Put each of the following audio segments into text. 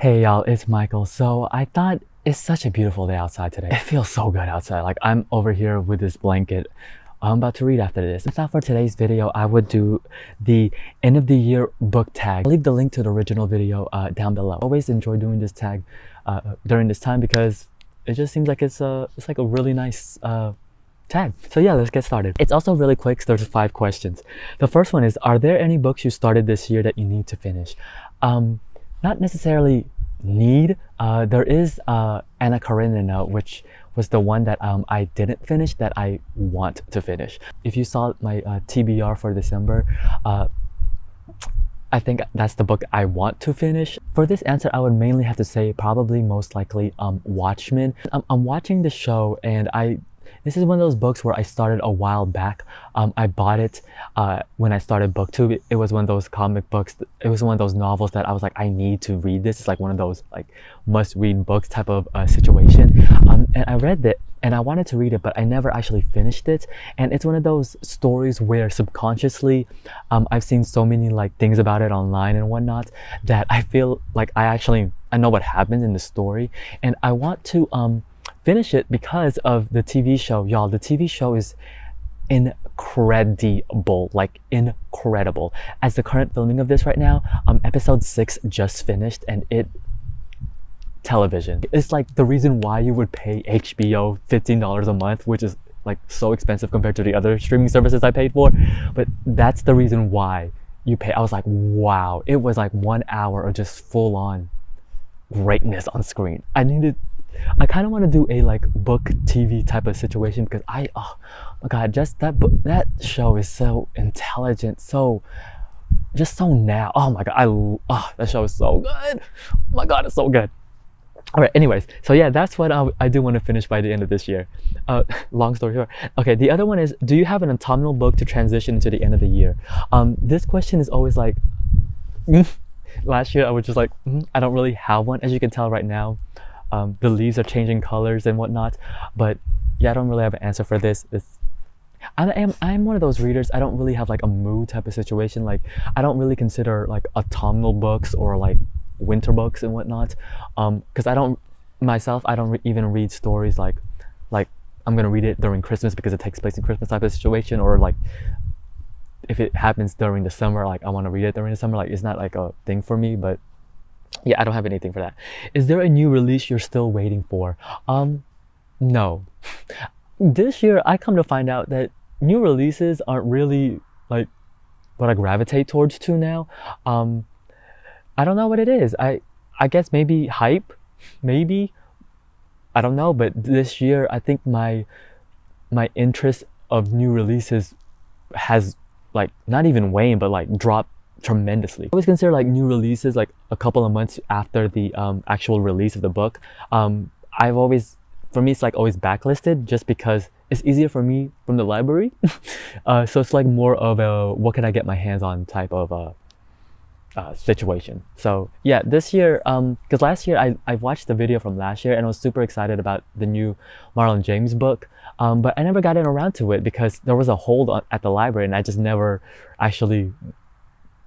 Hey y'all, it's Michael. So I thought it's such a beautiful day outside today. It feels so good outside. Like I'm over here with this blanket. I'm about to read after this. I thought for today's video, I would do the end of the year book tag. I'll leave the link to the original video down below. I always enjoy doing this tag during this time because it just seems like it's like a really nice tag. So yeah, let's get started. It's also really quick, so there's 5 questions. The first one is, are there any books you started this year that you need to finish? Not necessarily need. There is Anna Karenina, which was the one that I didn't finish that I want to finish. If you saw my TBR for December, I think that's the book I want to finish. For this answer, I would mainly have to say probably most likely Watchmen. I'm watching the show and this is one of those books where I started a while back. I bought it when I started BookTube. It was one of those comic books. It was one of those novels that I was like, I need to read this. It's like one of those like must-read books type of situation. And I read it and I wanted to read it, but I never actually finished it. And it's one of those stories where subconsciously, I've seen so many like things about it online and whatnot that I feel like I know what happens in the story, and I want to finish it because of the TV show. Y'all, the TV show is incredible, like incredible. As the current filming of this right now, episode 6 just finished, and television. It's like the reason why you would pay HBO $15 a month, which is like so expensive compared to the other streaming services I paid for, but that's the reason why you pay. I was like, wow, it was like 1 hour of just full on greatness on screen. I kind of want to do a like book TV type of situation because oh my god, just that show is so intelligent, so now. Oh my god, that show is so good. Oh my god, it's so good. All right, anyways, so yeah, that's what I do want to finish by the end of this year. Long story short. Okay, the other one is, do you have an autumnal book to transition into the end of the year? This question is always like, last year I was just like, I don't really have one. As you can tell right now, the leaves are changing colors and whatnot, but yeah, I don't really have an answer for this. I'm one of those readers. I don't really have like a mood type of situation. Like I don't really consider like autumnal books or like winter books and whatnot, because I don't even read stories like I'm gonna read it during Christmas because it takes place in Christmas type of situation, or like if it happens during the summer, like I want to read it during the summer. Like it's not like a thing for me. But yeah, I don't have anything for that. Is there a new release you're still waiting for? No. This year I come to find out that new releases aren't really like what I gravitate towards to now. I don't know what it is. I guess maybe hype, maybe, I don't know. But this year I think my interest of new releases has like not even waned, but like dropped tremendously. I always consider like new releases like a couple of months after the actual release of the book. For me it's like always backlisted just because it's easier for me from the library. So it's like more of a what can I get my hands on type of situation. So yeah, this year, because last year I watched the video from last year and I was super excited about the new Marlon James book, but I never got around to it because there was a hold at the library and I just never actually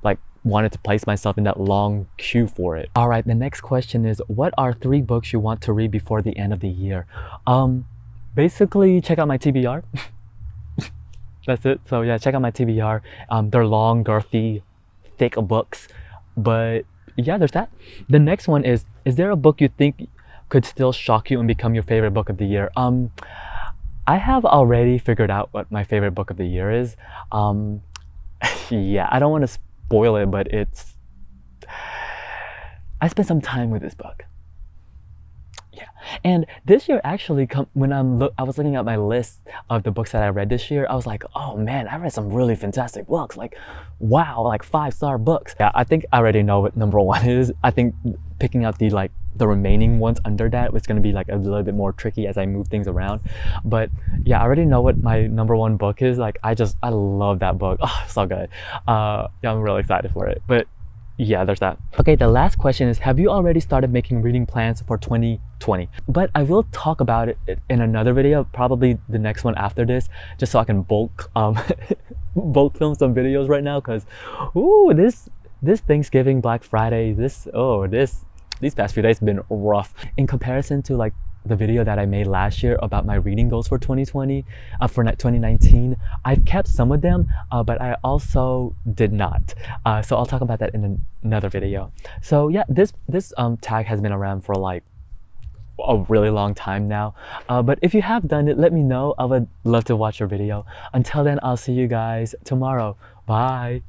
like wanted to place myself in that long queue for it. All right, the next question is, what are 3 books you want to read before the end of the year? Basically check out my TBR. That's it. So yeah, check out my TBR. They're long, girthy, thick books, but yeah, there's that. The next one is there a book you think could still shock you and become your favorite book of the year? I have already figured out what my favorite book of the year is. Yeah, I don't want to spoil it, but I spent some time with this book. Yeah, and this year actually, when I was looking at my list of the books that I read this year, I was like, oh man, I read some really fantastic books. Like, wow, like 5-star books. Yeah, I think I already know what number 1 is. I think picking out the remaining ones under that was going to be like a little bit more tricky as I move things around. But yeah, I already know what my number 1 book is. Like I love that book. Oh, so good. Yeah, I'm really excited for it. But yeah, there's that. Okay, the last question is, have you already started making reading plans for 2020? But I will talk about it in another video, probably the next one after this, just so I can bulk film some videos right now, because this Thanksgiving, Black Friday, these past few days have been rough in comparison to like the video that I made last year about my reading goals for 2020, for 2019. I've kept some of them, but I also did not. So I'll talk about that in another video. So yeah, this tag has been around for like a really long time now. But if you have done it, let me know. I would love to watch your video. Until then, I'll see you guys tomorrow. Bye.